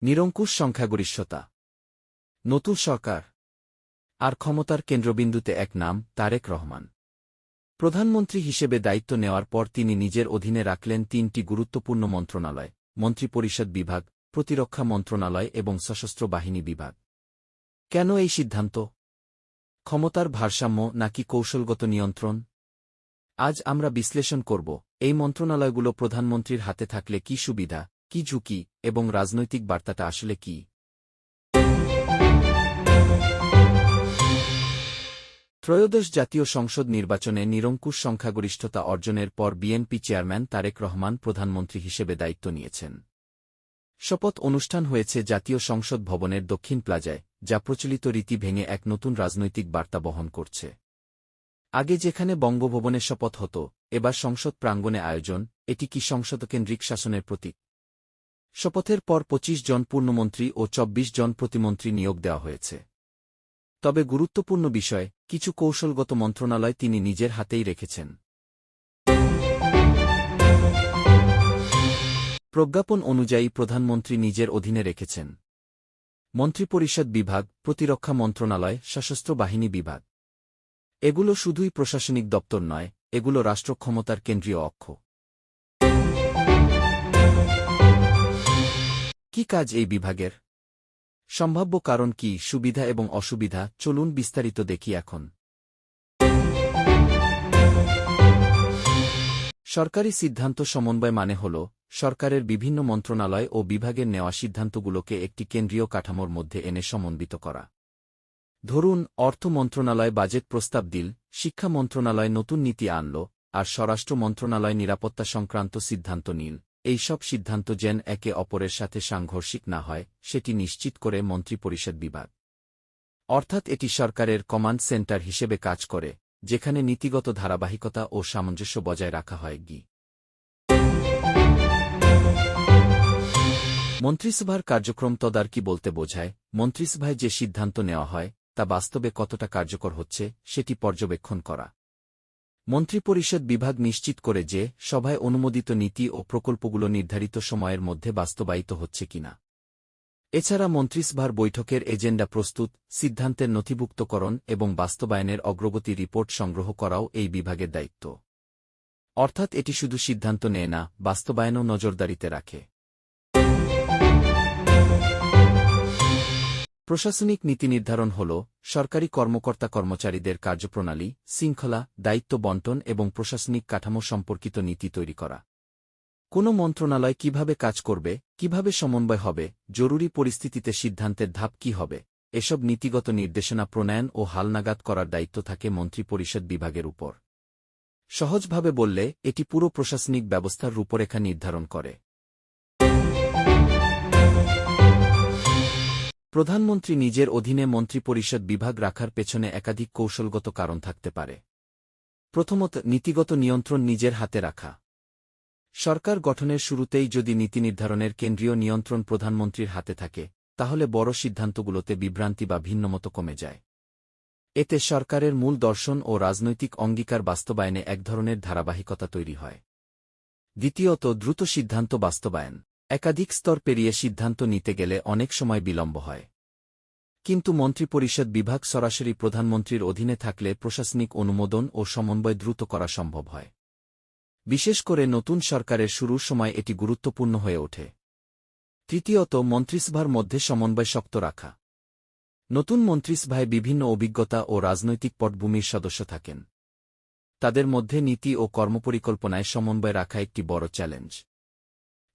নিরঙ্কুশ সংখ্যাগরিষ্ঠতা, নতুন সরকার, আর ক্ষমতার কেন্দ্রবিন্দুতে এক নাম, তারেক রহমান। প্রধানমন্ত্রী হিসেবে দায়িত্ব নেওয়ার পর তিনি নিজের অধীনে রাখলেন তিনটি গুরুত্বপূর্ণ মন্ত্রণালয়: মন্ত্রিপরিষদ বিভাগ, প্রতিরক্ষা মন্ত্রণালয় এবং সশস্ত্র বাহিনী বিভাগ। কেন এই সিদ্ধান্ত? ক্ষমতার ভারসাম্য নাকি কৌশলগত নিয়ন্ত্রণ? আজ আমরা বিশ্লেষণ করব এই মন্ত্রণালয়গুলো প্রধানমন্ত্রীর হাতে থাকলে কি সুবিধা, কি ঝুঁকি, এবং রাজনৈতিক বার্তাটা আসলে কি। ত্রয়োদশ জাতীয় সংসদ নির্বাচনে নিরঙ্কুশ সংখ্যাগরিষ্ঠতা অর্জনের পর বিএনপি চেয়ারম্যান তারেক রহমান প্রধানমন্ত্রী হিসেবে দায়িত্ব নিয়েছেন। শপথ অনুষ্ঠান হয়েছে জাতীয় সংসদ ভবনের দক্ষিণ প্লাজায়, যা প্রচলিত রীতি ভেঙে এক নতুন রাজনৈতিক বার্তা বহন করছে। আগে যেখানে বঙ্গভবনে শপথ হতো, এবার সংসদ প্রাঙ্গণে আয়োজন। এটি কি সংসদকেন্দ্রিক শাসনের প্রতীক? শপথের পর ২৫ জন পূর্ণমন্ত্রী ও ২৪ জন প্রতিমন্ত্রী নিয়োগ দেওয়া হয়েছে। তবে গুরুত্বপূর্ণ বিষয়, কিছু কৌশলগত মন্ত্রণালয় তিনি নিজের হাতেই রেখেছেন। প্রজ্ঞাপন অনুযায়ী প্রধানমন্ত্রী নিজের অধীনে রেখেছেন মন্ত্রিপরিষদ বিভাগ, প্রতিরক্ষা মন্ত্রণালয়, সশস্ত্র বাহিনী বিভাগ। এগুলো শুধুই প্রশাসনিক দপ্তর নয়, এগুলো রাষ্ট্রক্ষমতার কেন্দ্রীয় অক্ষ। কি কাজ এই বিভাগের? সম্ভাব্য কারণ কি, সুবিধা এবং অসুবিধা, চলুন বিস্তারিত দেখি এখন। সরকারি সিদ্ধান্ত সমন্বয় মানে হল সরকারের বিভিন্ন মন্ত্রণালয় ও বিভাগের নেওয়া সিদ্ধান্তগুলোকে একটি কেন্দ্রীয় কাঠামোর মধ্যে এনে সমন্বিত করা। ধরুন, অর্থ মন্ত্রণালয় বাজেট প্রস্তাব দিল, শিক্ষা মন্ত্রণালয় নতুন নীতি আনল, আর স্বরাষ্ট্র মন্ত্রণালয় নিরাপত্তা সংক্রান্ত সিদ্ধান্ত নিল। এই সব সিদ্ধান্ত যেন একে অপরের সাথে সাংঘর্ষিক না হয়, সেটি নিশ্চিত করে মন্ত্রিপরিষদ বিভাগ। অর্থাৎ এটি সরকারের কমান্ড সেন্টার হিসেবে কাজ করে, যেখানে নীতিগত ধারাবাহিকতা ও সামঞ্জস্য বজায় রাখা হয়। মন্ত্রিসভার কার্যক্রম তদারকি বলতে বোঝায় মন্ত্রিসভায় যে সিদ্ধান্ত নেওয়া হয় তা বাস্তবে কতটা কার্যকর হচ্ছে সেটি পর্যবেক্ষণ করা। মন্ত্রিপরিষদ বিভাগ নিশ্চিত করে যে সভায় অনুমোদিত নীতি ও প্রকল্পগুলো নির্ধারিত সময়ের মধ্যে বাস্তবায়িত হচ্ছে কিনা। এছাড়া মন্ত্রিসভার বৈঠকের এজেন্ডা প্রস্তুত, সিদ্ধান্তের নথিভুক্তকরণ এবং বাস্তবায়নের অগ্রগতি রিপোর্ট সংগ্রহ করাও এই বিভাগের দায়িত্ব। অর্থাৎ এটি শুধু সিদ্ধান্ত নেয় না, বাস্তবায়নও নজরদারিতে রাখে। প্রশাসনিক নীতি নির্ধারণ হল সরকারি কর্মকর্তা-কর্মচারীদের কার্যপ্রণালী, শৃঙ্খলা, দায়িত্ব বণ্টন এবং প্রশাসনিক কাঠামো সম্পর্কিত নীতি তৈরি করা। কোনো মন্ত্রণালয় কিভাবে কাজ করবে, কিভাবে সমন্বয় হবে, জরুরি পরিস্থিতিতে সিদ্ধান্তের ধাপ কী হবে, এসব নীতিগত নির্দেশনা প্রণয়ন ও হালনাগাদ করার দায়িত্ব থাকে মন্ত্রিপরিষদ বিভাগের উপর। সহজভাবে বললে, এটি পুরো প্রশাসনিক ব্যবস্থার রূপরেখা নির্ধারণ করে। প্রধানমন্ত্রী নিজের অধীনে মন্ত্রিপরিষদ বিভাগ রাখার পেছনে একাধিক কৌশলগত কারণ থাকতে পারে। প্রথমত, নীতিগত নিয়ন্ত্রণ নিজের হাতে রাখা। সরকার গঠনের শুরুতেই যদি নীতি নির্ধারণের কেন্দ্রীয় নিয়ন্ত্রণ প্রধানমন্ত্রীর হাতে থাকে, তাহলে বড় সিদ্ধান্তগুলোতে বিভ্রান্তি বা ভিন্নমত কমে যায়। এতে সরকারের মূল দর্শন ও রাজনৈতিক অঙ্গীকার বাস্তবায়নে এক ধরনের ধারাবাহিকতা তৈরি হয়। দ্বিতীয়ত, দ্রুত সিদ্ধান্ত বাস্তবায়ন। একাধিক স্তর পেরিয়ে সিদ্ধান্ত নিতে গেলে অনেক সময় বিলম্ব হয়। কিন্তু মন্ত্রিপরিষদ বিভাগ সরাসরি প্রধানমন্ত্রীর অধীনে থাকলে প্রশাসনিক অনুমোদন ও সমন্বয় দ্রুত করা সম্ভব হয়। বিশেষ করে নতুন সরকারের শুরুর সময় এটি গুরুত্বপূর্ণ হয়ে ওঠে। তৃতীয়ত, মন্ত্রিসভার মধ্যে সমন্বয় শক্ত রাখা। নতুন মন্ত্রিসভায় বিভিন্ন অভিজ্ঞতা ও রাজনৈতিক পটভূমির সদস্য থাকেন। তাদের মধ্যে নীতি ও কর্মপরিকল্পনায় সমন্বয় রাখা একটি বড় চ্যালেঞ্জ।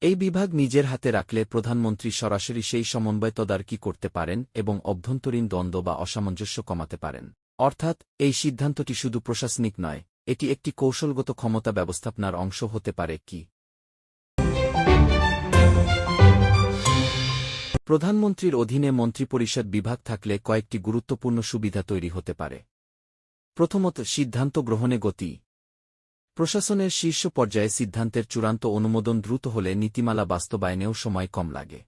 এই বিভাগ নিজের হাতে রাখলে প্রধানমন্ত্রী সরাসরি সেই সমন্বয় তদারকি করতে পারেন এবং অভ্যন্তরীণ দ্বন্দ্ব বা অসামঞ্জস্য কমাতে পারেন। অর্থাৎ এই সিদ্ধান্তটি শুধু প্রশাসনিক নয়, এটি একটি কৌশলগত ক্ষমতা ব্যবস্থাপনার অংশ হতে পারে। কি প্রধানমন্ত্রীর অধীনে মন্ত্রিপরিষদ বিভাগ থাকলে কয়েকটি গুরুত্বপূর্ণ সুবিধা তৈরি হতে পারে। প্রথমত, সিদ্ধান্ত গ্রহণে গতি। প্রশাসনের শীর্ষ পর্যায়ে সিদ্ধান্তের চূড়ান্ত অনুমোদন দ্রুত হলে নীতিমালা বাস্তবায়নেও সময় কম লাগে।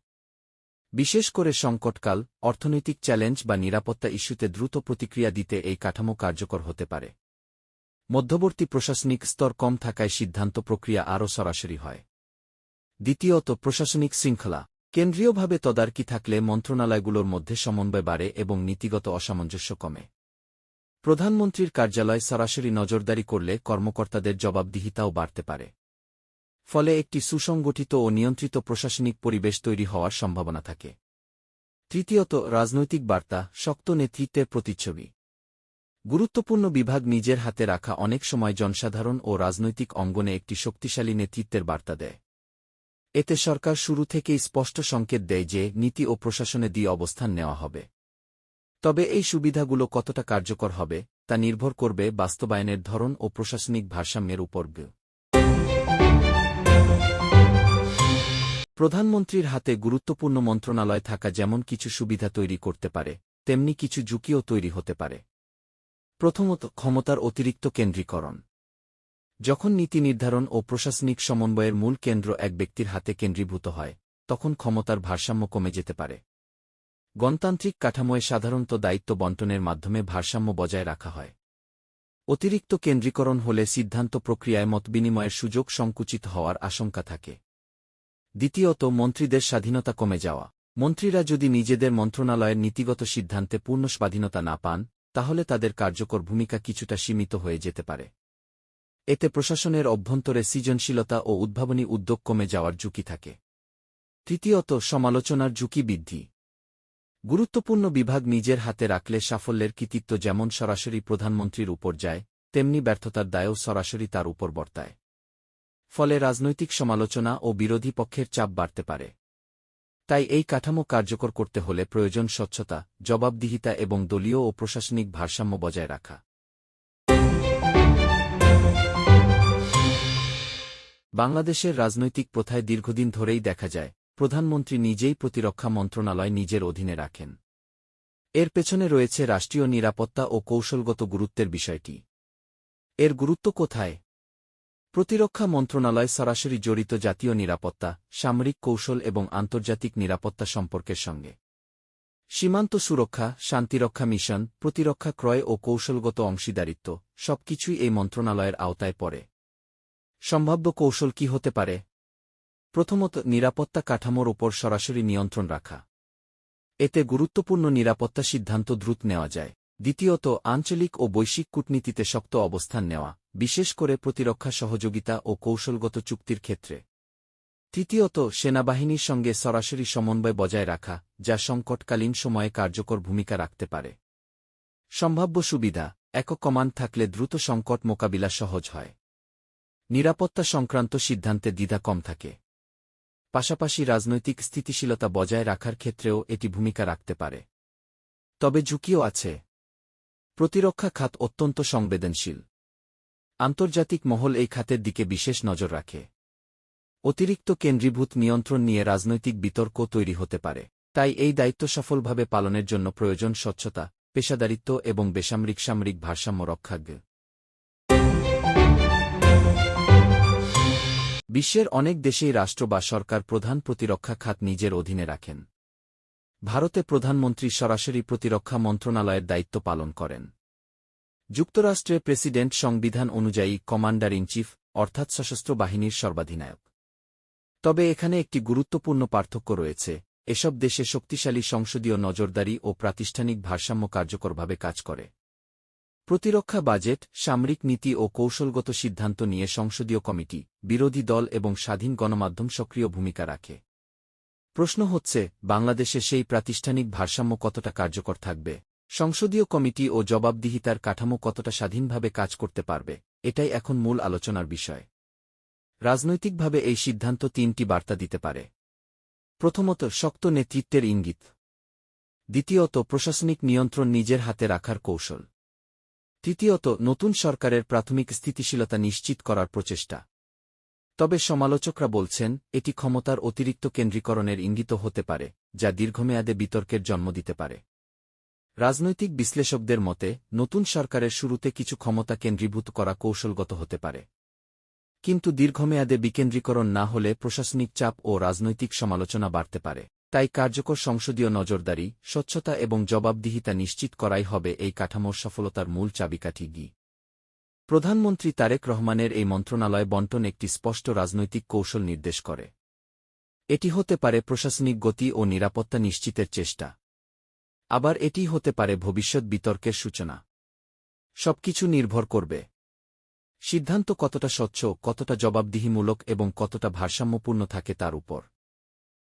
বিশেষ করে সংকটকাল, অর্থনৈতিক চ্যালেঞ্জ বা নিরাপত্তা ইস্যুতে দ্রুত প্রতিক্রিয়া দিতে এই কাঠামো কার্যকর হতে পারে। মধ্যবর্তী প্রশাসনিক স্তর কম থাকায় সিদ্ধান্ত প্রক্রিয়া আরও সরাসরি হয়। দ্বিতীয়ত, প্রশাসনিক শৃঙ্খলা। কেন্দ্রীয়ভাবে তদারকি থাকলে মন্ত্রণালয়গুলোর মধ্যে সমন্বয় বাড়ে এবং নীতিগত অসামঞ্জস্য কমে। প্রধানমন্ত্রীর কার্যালয় সরাসরি নজরদারি করলে কর্মকর্তাদের জবাবদিহিতাও বাড়তে পারে। ফলে একটি সুসংগঠিত ও নিয়ন্ত্রিত প্রশাসনিক পরিবেশ তৈরি হওয়ার সম্ভাবনা থাকে। তৃতীয়ত, রাজনৈতিক বার্তা, শক্ত নেতৃত্বের প্রতিচ্ছবি। গুরুত্বপূর্ণ বিভাগ নিজের হাতে রাখা অনেক সময় জনসাধারণ ও রাজনৈতিক অঙ্গনে একটি শক্তিশালী নেতৃত্বের বার্তা দেয়। এতে সরকার শুরু থেকেই স্পষ্ট সংকেত দেয় যে নীতি ও প্রশাসনে অবস্থান নেওয়া হবে। তবে এই সুবিধাগুলো কতটা কার্যকর হবে তা নির্ভর করবে বাস্তবায়নের ধরন ও প্রশাসনিক ভারসাম্যের উপর। প্রধানমন্ত্রীর হাতে গুরুত্বপূর্ণ মন্ত্রণালয় থাকা যেমন কিছু সুবিধা তৈরি করতে পারে, তেমনি কিছু ঝুঁকিও তৈরি হতে পারে। প্রথমত, ক্ষমতার অতিরিক্ত কেন্দ্রীকরণ। যখন নীতি নির্ধারণ ও প্রশাসনিক সমন্বয়ের মূল কেন্দ্র এক ব্যক্তির হাতে কেন্দ্রীভূত হয়, তখন ক্ষমতার ভারসাম্য কমে যেতে পারে। গণতান্ত্রিক কাঠামোয় সাধারণত দায়িত্ব বণ্টনের মাধ্যমে ভারসাম্য বজায় রাখা হয়। অতিরিক্ত কেন্দ্রীকরণ হলে সিদ্ধান্ত প্রক্রিয়ায় মতবিনিময়ের সুযোগ সংকুচিত হওয়ার আশঙ্কা থাকে। দ্বিতীয়ত, মন্ত্রীদের স্বাধীনতা কমে যাওয়া। মন্ত্রীরা যদি নিজেদের মন্ত্রণালয়ের নীতিগত সিদ্ধান্তে পূর্ণ স্বাধীনতা না পান, তাহলে তাদের কার্যকর ভূমিকা কিছুটা সীমিত হয়ে যেতে পারে। এতে প্রশাসনের অভ্যন্তরে সৃজনশীলতা ও উদ্ভাবনী উদ্যোগ কমে যাওয়ার ঝুঁকি থাকে। তৃতীয়ত, সমালোচনার ঝুঁকি বৃদ্ধি। গুরুত্বপূর্ণ বিভাগ নিজের হাতে রাখলে সাফল্যের কৃতিত্ব যেমন সরাসরি প্রধানমন্ত্রীর উপর যায়, তেমনি ব্যর্থতার দায়ও সরাসরি তার উপর বর্তায়। ফলে রাজনৈতিক সমালোচনা ও বিরোধী পক্ষের চাপ বাড়তে পারে। তাই এই কাঠামো কার্যকর করতে হলে প্রয়োজন স্বচ্ছতা, জবাবদিহিতা এবং দলীয় ও প্রশাসনিক ভারসাম্য বজায় রাখা। বাংলাদেশের রাজনৈতিক প্রথায় দীর্ঘদিন ধরেই দেখা যায়, প্রধানমন্ত্রী নিজেই প্রতিরক্ষা মন্ত্রণালয় নিজের অধীনে রাখেন। এর পেছনে রয়েছে রাষ্ট্রীয় নিরাপত্তা ও কৌশলগত গুরুত্বের বিষয়টি। এর গুরুত্ব কোথায়? প্রতিরক্ষা মন্ত্রণালয় সরাসরি জড়িত জাতীয় নিরাপত্তা, সামরিক কৌশল এবং আন্তর্জাতিক নিরাপত্তা সম্পর্কের সঙ্গে। সীমান্ত সুরক্ষা, শান্তিরক্ষা মিশন, প্রতিরক্ষা ক্রয় ও কৌশলগত অংশীদারিত্ব সবকিছুই এই মন্ত্রণালয়ের আওতায় পড়ে। সম্ভাব্য কৌশল কি হতে পারে? প্রথমত, নিরাপত্তা কাঠামোর ওপর সরাসরি নিয়ন্ত্রণ রাখা। এতে গুরুত্বপূর্ণ নিরাপত্তা সিদ্ধান্ত দ্রুত নেওয়া যায়। দ্বিতীয়ত, আঞ্চলিক ও বৈশ্বিক কূটনীতিতে শক্ত অবস্থান নেওয়া, বিশেষ করে প্রতিরক্ষা সহযোগিতা ও কৌশলগত চুক্তির ক্ষেত্রে। তৃতীয়ত, সেনাবাহিনীর সঙ্গে সরাসরি সমন্বয় বজায় রাখা, যা সংকটকালীন সময়ে কার্যকর ভূমিকা রাখতে পারে। সম্ভাব্য সুবিধা: একক কমান্ড থাকলে দ্রুত সংকট মোকাবিলা সহজ হয়। নিরাপত্তা সংক্রান্ত সিদ্ধান্তে দ্বিধা কম থাকে। পাশাপাশি রাজনৈতিক স্থিতিশীলতা বজায় রাখার ক্ষেত্রেও এটি ভূমিকা রাখতে পারে। তবে ঝুঁকিও আছে। প্রতিরক্ষা খাত অত্যন্ত সংবেদনশীল। আন্তর্জাতিক মহল এই খাতের দিকে বিশেষ নজর রাখে। অতিরিক্ত কেন্দ্রীভূত নিয়ন্ত্রণ নিয়ে রাজনৈতিক বিতর্ক তৈরি হতে পারে। তাই এই দায়িত্ব সফলভাবে পালনের জন্য প্রয়োজন স্বচ্ছতা, পেশাদারিত্ব এবং সামরিক ভারসাম্য রক্ষা। বিশ্বের অনেক দেশেই রাষ্ট্র বা সরকার প্রধান প্রতিরক্ষা খাত নিজের অধীনে রাখেন। ভারতে প্রধানমন্ত্রী সরাসরি প্রতিরক্ষা মন্ত্রণালয়ের দায়িত্ব পালন করেন। যুক্তরাষ্ট্রে প্রেসিডেন্ট সংবিধান অনুযায়ী কমান্ডার ইন চিফ, অর্থাৎ সশস্ত্র বাহিনীর সর্বাধিনায়ক। তবে এখানে একটি গুরুত্বপূর্ণ পার্থক্য রয়েছে। এসব দেশে শক্তিশালী সংসদীয় নজরদারি ও প্রাতিষ্ঠানিক ভারসাম্য কার্যকরভাবে কাজ করে। প্রতিরক্ষা বাজেট, সামরিক নীতি ও কৌশলগত সিদ্ধান্ত নিয়ে সংসদীয় কমিটি, বিরোধী দল এবং স্বাধীন গণমাধ্যম সক্রিয় ভূমিকা রাখে। প্রশ্ন হচ্ছে, বাংলাদেশে সেই প্রাতিষ্ঠানিক ভারসাম্য কতটা কার্যকর থাকবে? সংসদীয় কমিটি ও জবাবদিহিতার কাঠামো কতটা স্বাধীনভাবে কাজ করতে পারবে? এটাই এখন মূল আলোচনার বিষয়। রাজনৈতিকভাবে এই সিদ্ধান্ত তিনটি বার্তা দিতে পারে। প্রথমত, শক্ত নেতৃত্বের ইঙ্গিত। দ্বিতীয়ত, প্রশাসনিক নিয়ন্ত্রণ নিজের হাতে রাখার কৌশল। তৃতীয়ত, নতুন সরকারের প্রাথমিক স্থিতিশীলতা নিশ্চিত করার প্রচেষ্টা। তবে সমালোচকরা বলছেন, এটি ক্ষমতার অতিরিক্ত কেন্দ্রীকরণের ইঙ্গিত হতে পারে, যা দীর্ঘমেয়াদে বিতর্কের জন্ম দিতে পারে। রাজনৈতিক বিশ্লেষকদের মতে, নতুন সরকারের শুরুতে কিছু ক্ষমতা কেন্দ্রীভূত করা কৌশলগত হতে পারে। কিন্তু দীর্ঘমেয়াদে বিকেন্দ্রীকরণ না হলে প্রশাসনিক চাপ ও রাজনৈতিক সমালোচনা বাড়তে পারে। তাই কার্যকর সংসদীয় নজরদারি, স্বচ্ছতা এবং জবাবদিহিতা নিশ্চিত করাই হবে এই কাঠামোর সফলতার মূল চাবিকাঠি। প্রধানমন্ত্রী তারেক রহমানের এই মন্ত্রণালয় বণ্টন একটি স্পষ্ট রাজনৈতিক কৌশল নির্দেশ করে। এটি হতে পারে প্রশাসনিক গতি ও নিরাপত্তা নিশ্চিতের চেষ্টা। আবার এটি হতে পারে ভবিষ্যৎ বিতর্কের সূচনা। সবকিছু নির্ভর করবে সিদ্ধান্ত কতটা স্বচ্ছ, কতটা জবাবদিহিমূলক এবং কতটা ভারসাম্যপূর্ণ থাকে তার উপর।